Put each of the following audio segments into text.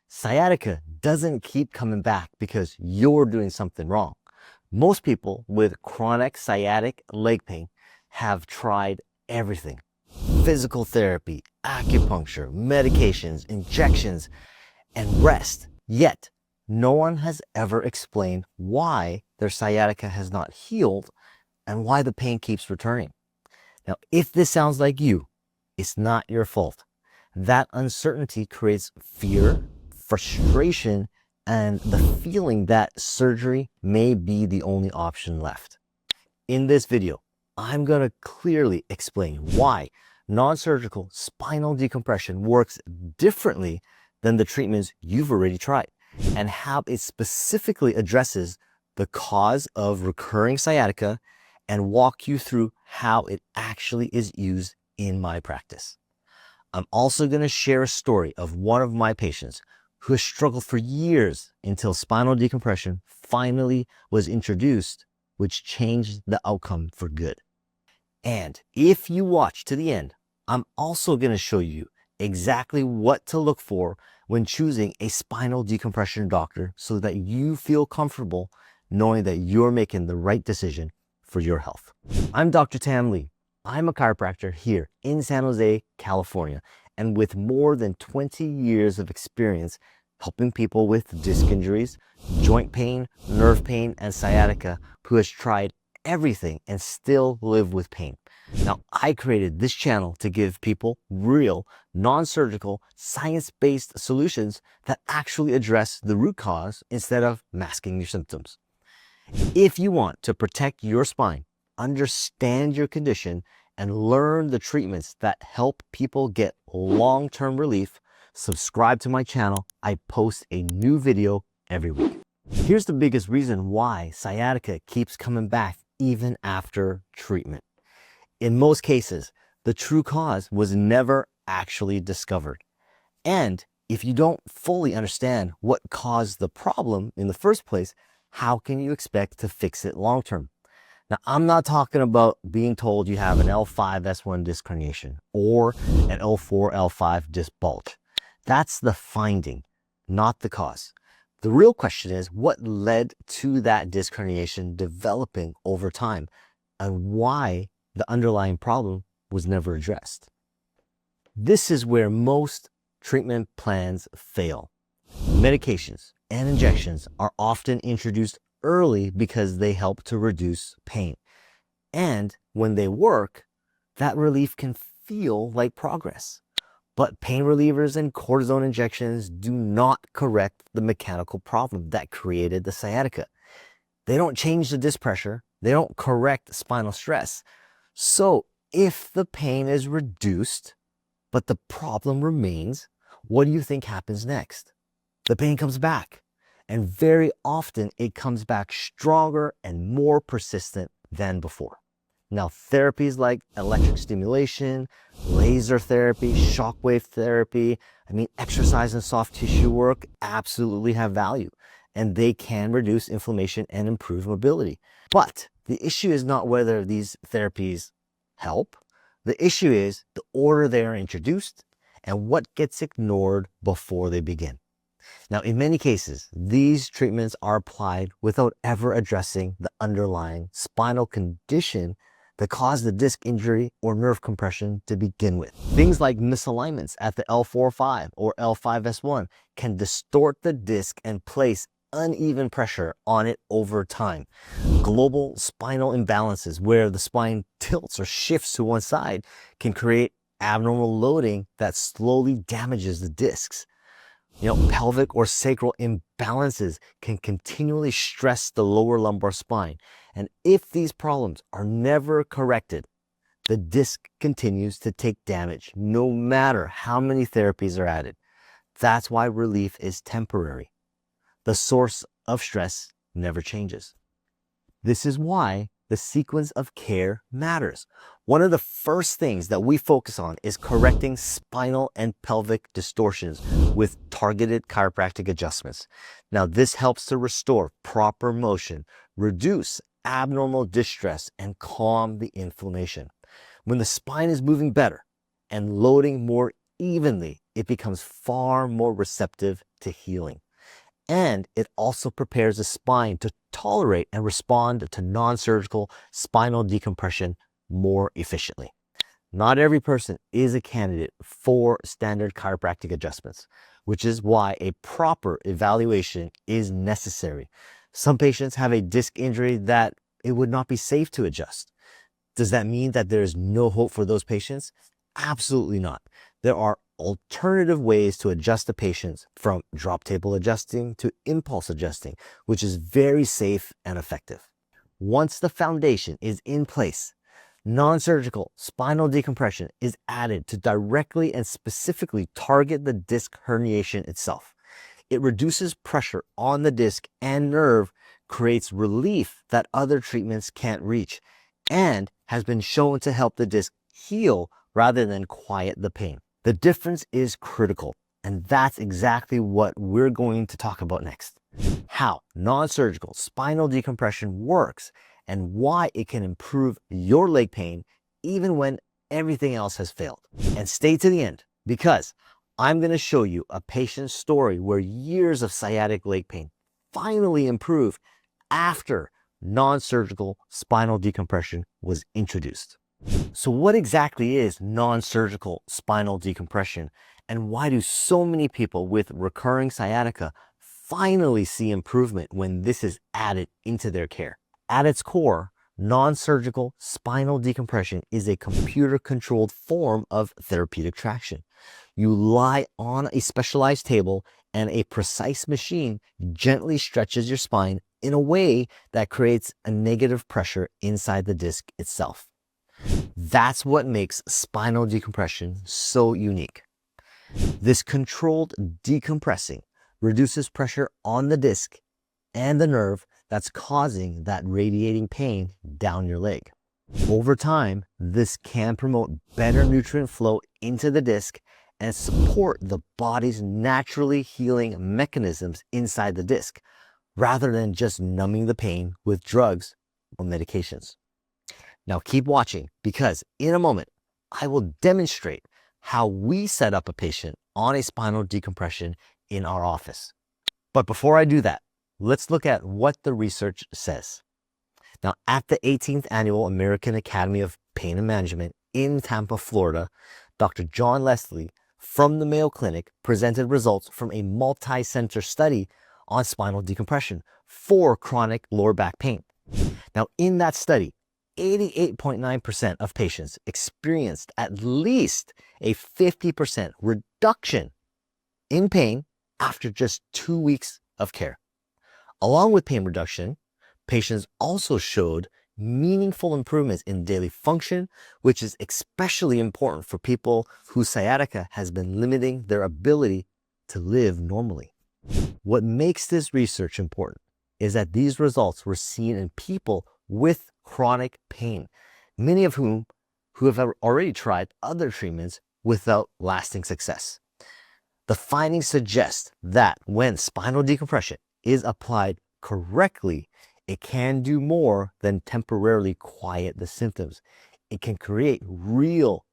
Sciatica doesn't keep coming back because you're doing something wrong. Most people with chronic sciatic leg pain have tried everything. Physical therapy, acupuncture, medications, injections, and rest. Yet, no one has ever explained why their sciatica has not healed and why the pain keeps returning. Now, if this sounds like you, it's not your fault. That uncertainty creates fear, frustration, and the feeling that surgery may be the only option left. In this video, I'm going to clearly explain why non-surgical spinal decompression works differently than the treatments you've already tried, and how it specifically addresses the cause of recurring sciatica and walk you through how it actually is used in my practice. I'm also going to share a story of one of my patients who has struggled for years until spinal decompression finally was introduced, which changed the outcome for good. And if you watch to the end, I'm also going to show you exactly what to look for when choosing a spinal decompression doctor so that you feel comfortable knowing that you're making the right decision for your health. I'm Dr. Tam Lee. I'm a chiropractor here in San Jose, California, and with more than 20 years of experience helping people with disc injuries, joint pain, nerve pain, and sciatica who has tried everything and still live with pain. Now, I created this channel to give people real, non-surgical, science-based solutions that actually address the root cause instead of masking your symptoms. If you want to protect your spine, understand your condition, and learn the treatments that help people get long-term relief, subscribe to my channel. I post a new video every week. Here's the biggest reason why sciatica keeps coming back even after treatment. In most cases, the true cause was never actually discovered. And if you don't fully understand what caused the problem in the first place, how can you expect to fix it long term? Now, I'm not talking about being told you have an L5-S1 disc herniation or an L4-L5 disc bulge. That's the finding, not the cause. The real question is what led to that disc herniation developing over time and why the underlying problem was never addressed. This is where most treatment plans fail. Medications and injections are often introduced early because they help to reduce pain. And when they work, that relief can feel like progress. But pain relievers and cortisone injections do not correct the mechanical problem that created the sciatica. They don't change the disc pressure. They don't correct spinal stress. So if the pain is reduced, but the problem remains, what do you think happens next? The pain comes back. And very often it comes back stronger and more persistent than before. Now, therapies like electric stimulation, laser therapy, shockwave therapy, exercise and soft tissue work absolutely have value, and they can reduce inflammation and improve mobility. But the issue is not whether these therapies help. The issue is the order they are introduced and what gets ignored before they begin. Now, in many cases, these treatments are applied without ever addressing the underlying spinal condition that caused the disc injury or nerve compression to begin with. Things like misalignments at the L4-5 or L5-S1 can distort the disc and place uneven pressure on it over time. Global spinal imbalances where the spine tilts or shifts to one side can create abnormal loading that slowly damages the discs. Pelvic or sacral imbalances can continually stress the lower lumbar spine. And if these problems are never corrected, the disc continues to take damage no matter how many therapies are added. That's why relief is temporary. The source of stress never changes. This is why the sequence of care matters. One of the first things that we focus on is correcting spinal and pelvic distortions with targeted chiropractic adjustments. Now, this helps to restore proper motion, reduce abnormal distress, and calm the inflammation. When the spine is moving better and loading more evenly, it becomes far more receptive to healing. And it also prepares the spine to tolerate and respond to non-surgical spinal decompression more efficiently. Not every person is a candidate for standard chiropractic adjustments, which is why a proper evaluation is necessary. Some patients have a disc injury that it would not be safe to adjust. Does that mean that there is no hope for those patients? Absolutely not. There are alternative ways to adjust the patients, from drop table adjusting to impulse adjusting, which is very safe and effective. Once the foundation is in place, non-surgical spinal decompression is added to directly and specifically target the disc herniation itself. It reduces pressure on the disc and nerve, creates relief that other treatments can't reach, and has been shown to help the disc heal rather than quiet the pain. The difference is critical, and that's exactly what we're going to talk about next. How non-surgical spinal decompression works and why it can improve your leg pain even when everything else has failed. And stay to the end, because I'm going to show you a patient's story where years of sciatic leg pain finally improved after non-surgical spinal decompression was introduced. So what exactly is non-surgical spinal decompression, and why do so many people with recurring sciatica finally see improvement when this is added into their care? At its core, non-surgical spinal decompression is a computer-controlled form of therapeutic traction. You lie on a specialized table and a precise machine gently stretches your spine in a way that creates a negative pressure inside the disc itself. That's what makes spinal decompression so unique. This controlled decompressing reduces pressure on the disc and the nerve that's causing that radiating pain down your leg. Over time, this can promote better nutrient flow into the disc and support the body's naturally healing mechanisms inside the disc, rather than just numbing the pain with drugs or medications. Now keep watching, because in a moment, I will demonstrate how we set up a patient on a spinal decompression in our office. But before I do that, let's look at what the research says. Now, at the 18th Annual American Academy of Pain and Management in Tampa, Florida, Dr. John Leslie from the Mayo Clinic presented results from a multi-center study on spinal decompression for chronic lower back pain. Now, in that study, 88.9% of patients experienced at least a 50% reduction in pain after just 2 weeks of care. Along with pain reduction, patients also showed meaningful improvements in daily function, which is especially important for people whose sciatica has been limiting their ability to live normally. What makes this research important is that these results were seen in people with chronic pain, many of whom have already tried other treatments without lasting success. The findings suggest that when spinal decompression is applied correctly, it can do more than temporarily quiet the symptoms. It can create real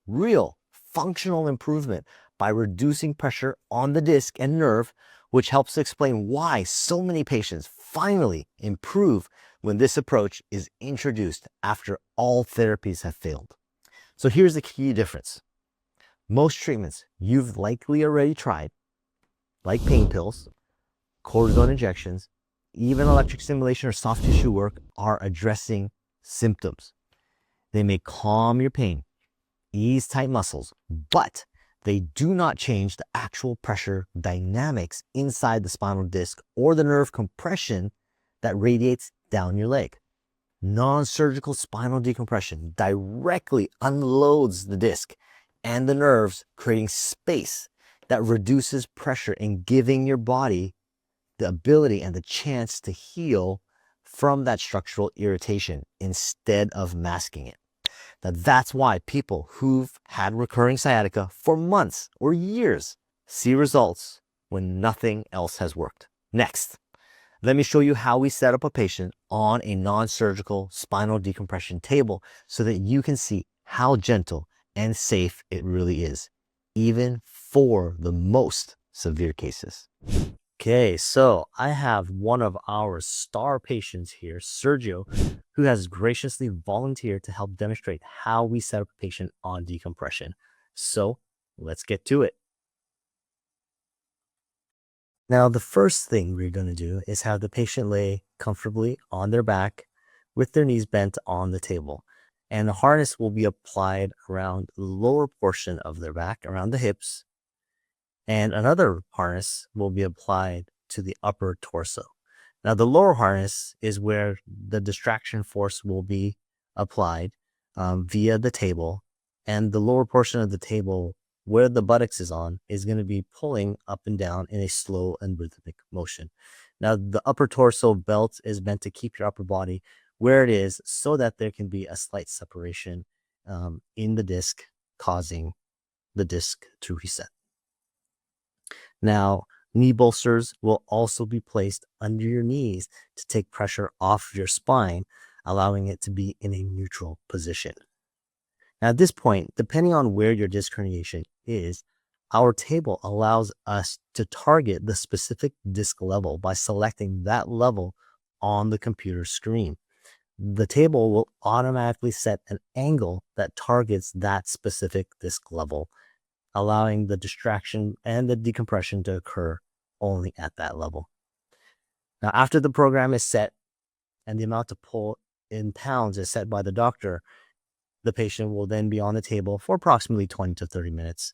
functional improvement by reducing pressure on the disc and nerve, which helps to explain why so many patients finally improve when this approach is introduced after all therapies have failed. So here's the key difference. Most treatments you've likely already tried, like pain pills, cortisone injections, even electric stimulation or soft tissue work, are addressing symptoms. They may calm your pain, ease tight muscles, but they do not change the actual pressure dynamics inside the spinal disc or the nerve compression that radiates down your leg. Non-surgical spinal decompression directly unloads the disc and the nerves, creating space that reduces pressure and giving your body the ability and the chance to heal from that structural irritation instead of masking it. Now, that's why people who've had recurring sciatica for months or years see results when nothing else has worked. Next, let me show you how we set up a patient on a non-surgical spinal decompression table so that you can see how gentle and safe it really is, even for the most severe cases. Okay, so I have one of our star patients here, Sergio, who has graciously volunteered to help demonstrate how we set up a patient on decompression. So let's get to it. Now, the first thing we're going to do is have the patient lay comfortably on their back with their knees bent on the table. And the harness will be applied around the lower portion of their back, around the hips, and another harness will be applied to the upper torso. Now, the lower harness is where the distraction force will be applied via the table, and the lower portion of the table where the buttocks is on is going to be pulling up and down in a slow and rhythmic motion. Now, the upper torso belt is meant to keep your upper body where it is so that there can be a slight separation in the disc, causing the disc to reset. Now, knee bolsters will also be placed under your knees to take pressure off your spine, allowing it to be in a neutral position. Now, at this point, depending on where your disc herniation is, our table allows us to target the specific disc level by selecting that level on the computer screen. The table will automatically set an angle that targets that specific disc level, allowing the distraction and the decompression to occur only at that level. Now, after the program is set and the amount to pull in pounds is set by the doctor, the patient will then be on the table for approximately 20 to 30 minutes.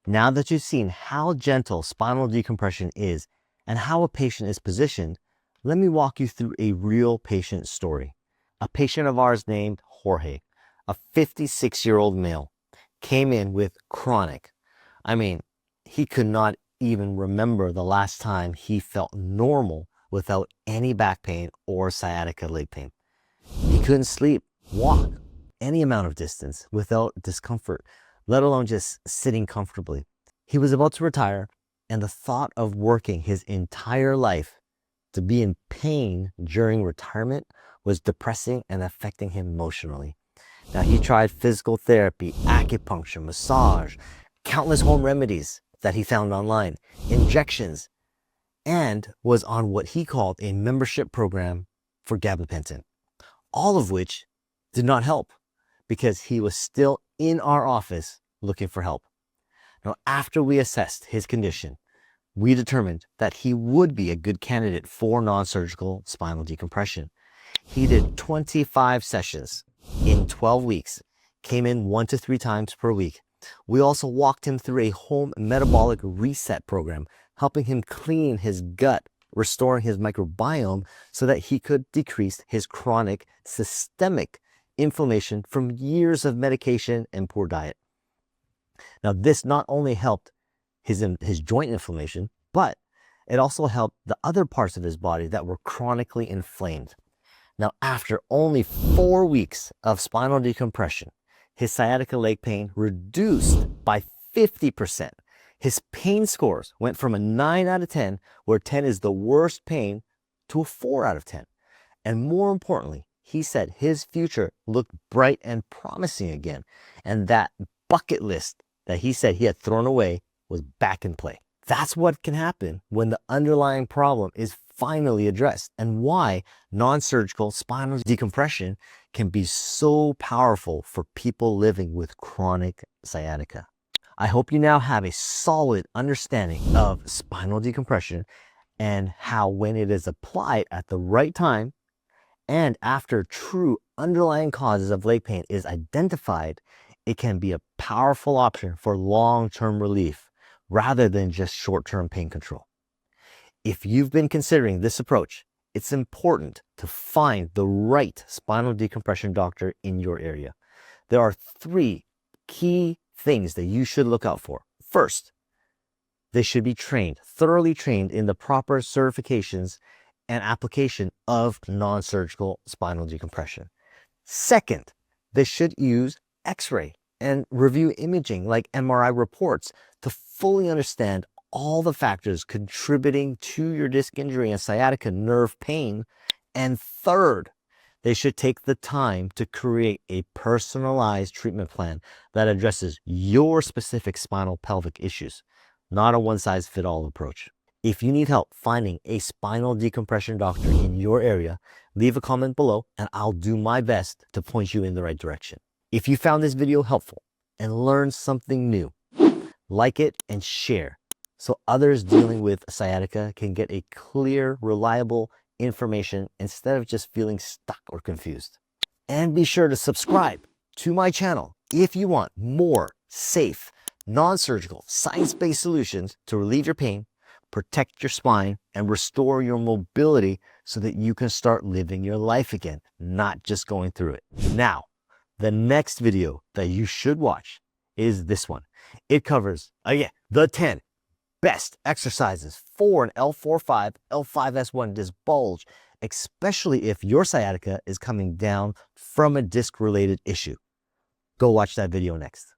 Now that you've seen how gentle spinal decompression is and how a patient is positioned, let me walk you through a real patient story. A patient of ours named Jorge, a 56-year-old male, came in with chronic. He could not even remember the last time he felt normal without any back pain or sciatica leg pain. He couldn't sleep, walk any amount of distance without discomfort, let alone just sitting comfortably. He was about to retire, and the thought of working his entire life to be in pain during retirement was depressing and affecting him emotionally. Now, he tried physical therapy, acupuncture, massage, countless home remedies that he found online, injections, and was on what he called a membership program for gabapentin, all of which did not help because he was still in our office looking for help. Now, after we assessed his condition, we determined that he would be a good candidate for non-surgical spinal decompression. He did 25 sessions in 12 weeks, came in 1 to 3 times per week. We also walked him through a home metabolic reset program, helping him clean his gut, restoring his microbiome so that he could decrease his chronic systemic inflammation from years of medication and poor diet. Now, this not only helped his joint inflammation, but it also helped the other parts of his body that were chronically inflamed. Now, after only 4 weeks of spinal decompression, his sciatica leg pain reduced by 50%. His pain scores went from a 9 out of 10, where 10 is the worst pain, to a 4 out of 10. And more importantly, he said his future looked bright and promising again, and that bucket list that he said he had thrown away was back in play. That's what can happen when the underlying problem is finally addressed, and why non-surgical spinal decompression can be so powerful for people living with chronic sciatica. I hope you now have a solid understanding of spinal decompression and how, when it is applied at the right time and after true underlying causes of leg pain is identified, it can be a powerful option for long-term relief rather than just short-term pain control. If you've been considering this approach, it's important to find the right spinal decompression doctor in your area. There are 3 key things that you should look out for. First, they should be thoroughly trained in the proper certifications and application of non-surgical spinal decompression. Second, they should use X-ray and review imaging like MRI reports to fully understand all the factors contributing to your disc injury and sciatica nerve pain. And third, They should take the time to create a personalized treatment plan that addresses your specific spinal pelvic issues, not a one-size-fits-all approach. If you need help finding a spinal decompression doctor in your area, leave a comment below and I'll do my best to point you in the right direction. If you found this video helpful and learned something new, like it and share so others dealing with sciatica can get a clear, reliable information instead of just feeling stuck or confused. And be sure to subscribe to my channel if you want more safe, non-surgical, science-based solutions to relieve your pain, protect your spine, and restore your mobility so that you can start living your life again, not just going through it. Now, the next video that you should watch is this one. It covers, the 10 best exercises for an L4-5, L5S1 disc bulge, especially if your sciatica is coming down from a disc-related issue. Go watch that video next.